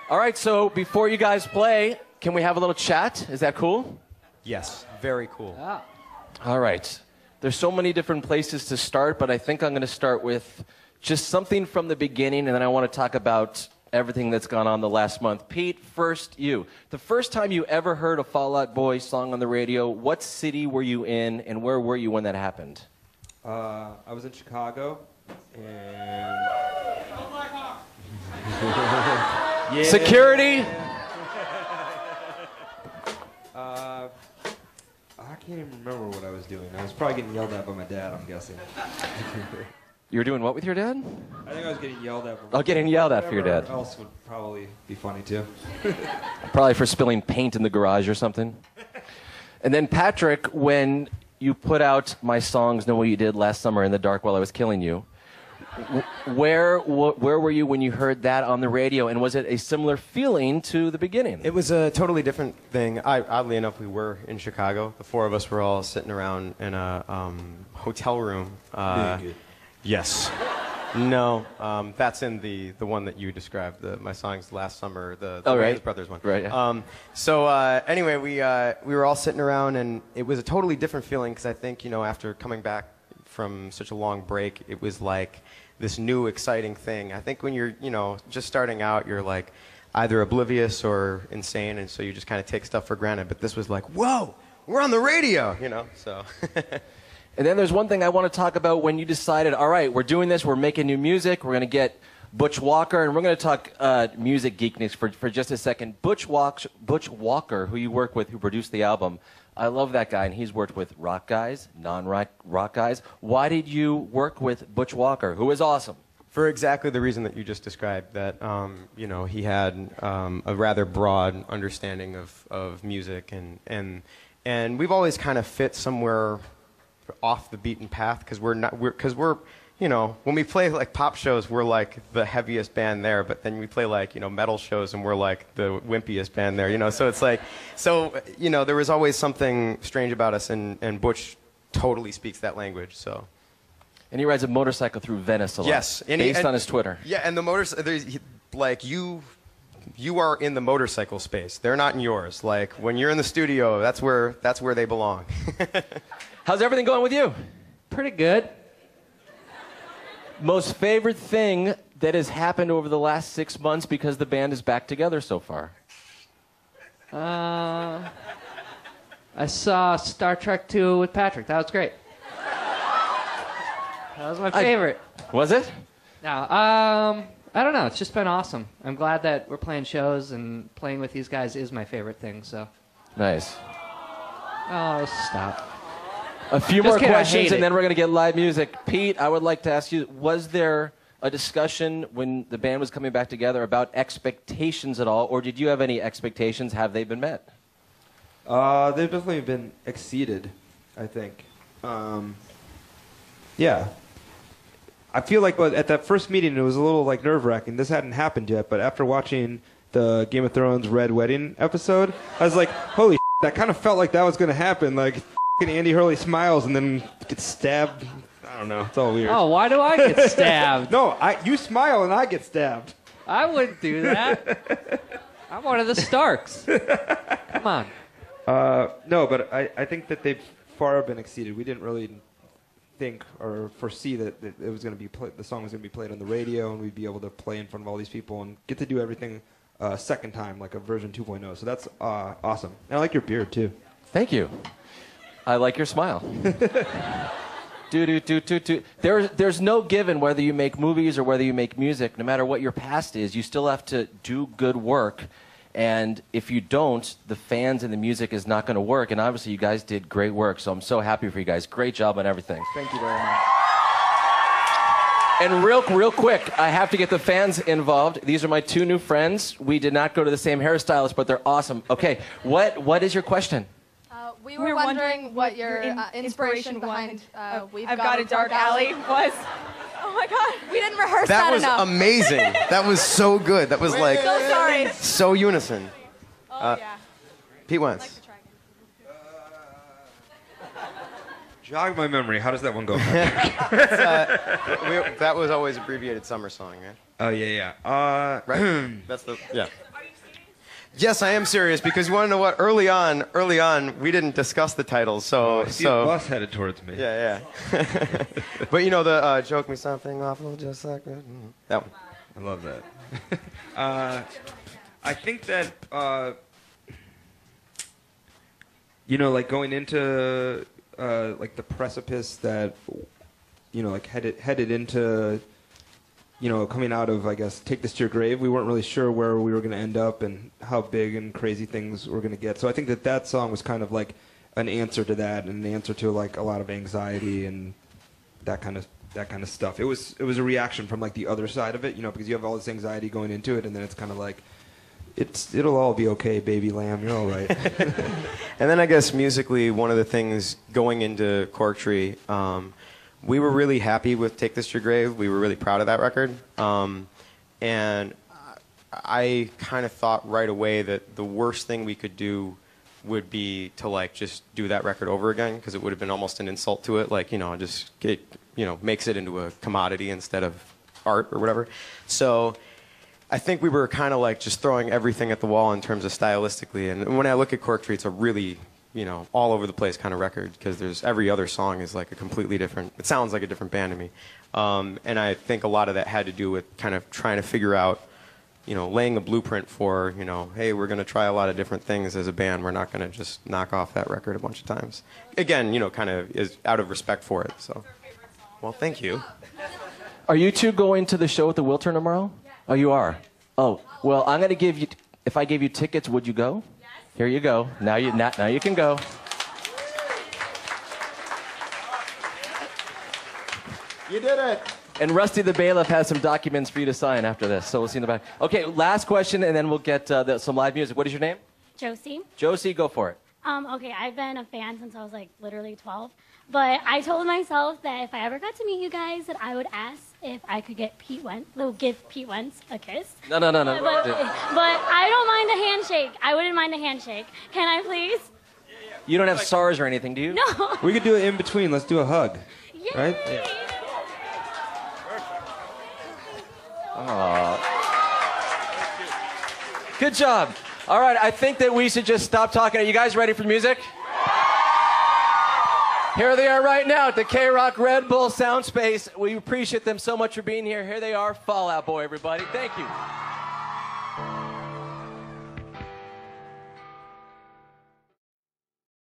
All right, so before you guys play, can we have a little chat? Is that cool? Yes, very cool. Ah. All right. There's so many different places to start, but I think I'm going to start with just something from the beginning, and then I want to talk about everything that's gone on the last month. Pete, first you. The first time you ever heard a Fall Out Boy song on the radio, what city were you in, and where were you when that happened? I was in Chicago, and... Yeah. Security? I can't even remember what I was doing. I was probably getting yelled at by my dad, I'm guessing. You were doing what with your dad? I think I was getting yelled at. Oh, getting yelled at for your dad. Whatever else would probably be funny, too. Probably for spilling paint in the garage or something. And then, Patrick, when you put out my songs, Know What You Did Last Summer in the Dark While I Was Killing You, where were you when you heard that on the radio, and was it a similar feeling to the beginning? It was a totally different thing. Oddly enough, we were in Chicago. The four of us were all sitting around in a hotel room. Yes. No, that's in the one that you described, my songs last summer, the Wayans Brothers one. Right. Yeah. Anyway, we were all sitting around, and it was a totally different feeling because I think, after coming back from such a long break, it was like this new exciting thing. I think when you're, just starting out, you're like either oblivious or insane, and so you just kind of take stuff for granted. But this was like, whoa, we're on the radio, so. And then there's one thing I want to talk about when you decided, all right, we're doing this, we're making new music, we're going to get Butch Walker, and we're going to talk music geekness for just a second. Butch Walker, who you work with, who produced the album, I love that guy, and he's worked with rock guys, non-rock guys. Why did you work with Butch Walker, who is awesome? For exactly the reason that you just described, that he had a rather broad understanding of music, and we've always kind of fit somewhere off the beaten path because we're when we play like pop shows, we're like the heaviest band there, but then we play like metal shows and we're like the wimpiest band there, so it's like there was always something strange about us, and Butch totally speaks that language, so. And he rides a motorcycle through Venice a lot. Yes, based on his Twitter. Yeah, and the you are in the motorcycle space. They're not in yours. Like when you're in the studio, that's where they belong. How's everything going with you? Pretty good. Most favorite thing that has happened over the last 6 months because the band is back together so far? I saw Star Trek 2 with Patrick. That was great. That was my favorite. Was it? No, I don't know. It's just been awesome. I'm glad that we're playing shows, and playing with these guys is my favorite thing, so. Nice. Oh, stop. A few more questions, and then we're going to get live music. Pete, I would like to ask you, was there a discussion when the band was coming back together about expectations at all, or did you have any expectations? Have they been met? They've definitely been exceeded, I think. Yeah. I feel like at that first meeting, it was a little like nerve-wracking. This hadn't happened yet, but after watching the Game of Thrones Red Wedding episode, I was like, holy shit, that kind of felt like that was going to happen. Like, Andy Hurley smiles and then gets stabbed. I don't know. It's all weird. Oh, why do I get stabbed? No, you smile and I get stabbed. I wouldn't do that. I'm one of the Starks. Come on. No, but I think that they've far been exceeded. We didn't really think or foresee that it was going to be the song was going to be played on the radio, and we'd be able to play in front of all these people and get to do everything second time, like a version 2.0. So that's awesome. And I like your beard too. Thank you. I like your smile. There's no given whether you make movies or whether you make music. No matter what your past is, you still have to do good work. And if you don't, the fans and the music is not going to work. And obviously, you guys did great work. So I'm so happy for you guys. Great job on everything. Thank you very much. And real quick, I have to get the fans involved. These are my two new friends. We did not go to the same hairstylist, but they're awesome. Okay, what is your question? We were wondering what your inspiration behind I've Got a Dark Alley was. Oh my God, we didn't rehearse that enough. That was amazing. That was so good. That was like so sorry. So unison. Oh yeah. Pete Wentz. Jog my memory. How does that one go? That was always abbreviated summer song, right? Oh yeah. Right. That's the Yes, I am serious because you want to know what? Early on, we didn't discuss the titles, so. I see a bus headed towards me. Yeah. But you know the joke me something awful, just like that. That one. I love that. I think that like going into like the precipice that like headed into coming out of, I guess, Take This to Your Grave. We weren't really sure where we were going to end up and how big and crazy things were going to get. So I think that song was kind of like an answer to that, and an answer to like a lot of anxiety and that kind of stuff. It was a reaction from like the other side of it, because you have all this anxiety going into it, and then it's kind of like, it'll all be okay, baby lamb. You're all right. And then I guess musically, one of the things going into Cork Tree, we were really happy with Take This to Your Grave. We were really proud of that record. And I kind of thought right away that the worst thing we could do would be to like just do that record over again, because it would have been almost an insult to it. Like, just it, makes it into a commodity instead of art or whatever. So I think we were kind of like just throwing everything at the wall in terms of stylistically. And when I look at Cork Tree, it's a really all over the place kind of record, because there's every other song is like a completely different, it sounds like a different band to me. And I think a lot of that had to do with kind of trying to figure out, laying the blueprint for, hey, we're going to try a lot of different things as a band. We're not going to just knock off that record a bunch of times. Again, kind of is out of respect for it. So, well, thank you. Are you two going to the show at the Wiltern tomorrow? Yes. Oh, you are? Oh, well, I'm going to give you, if I gave you tickets, would you go? Here you go. Now you can go. You did it. And Rusty the Bailiff has some documents for you to sign after this, so we'll see in the back. Okay, last question, and then we'll get some live music. What is your name? Josie. Josie, go for it. Okay, I've been a fan since I was like literally 12. But I told myself that if I ever got to meet you guys, that I would ask if I could give Pete Wentz a kiss. No. But I don't mind a handshake. I wouldn't mind a handshake. Can I please? You don't have SARS or anything, do you? No. We could do it in between. Let's do a hug. Yay. Right? Yeah. Aww. Good job. All right, I think that we should just stop talking. Are you guys ready for music? Here they are right now at the K-Rock Red Bull Sound Space. We appreciate them so much for being here. Here they are, Fall Out Boy, everybody. Thank you.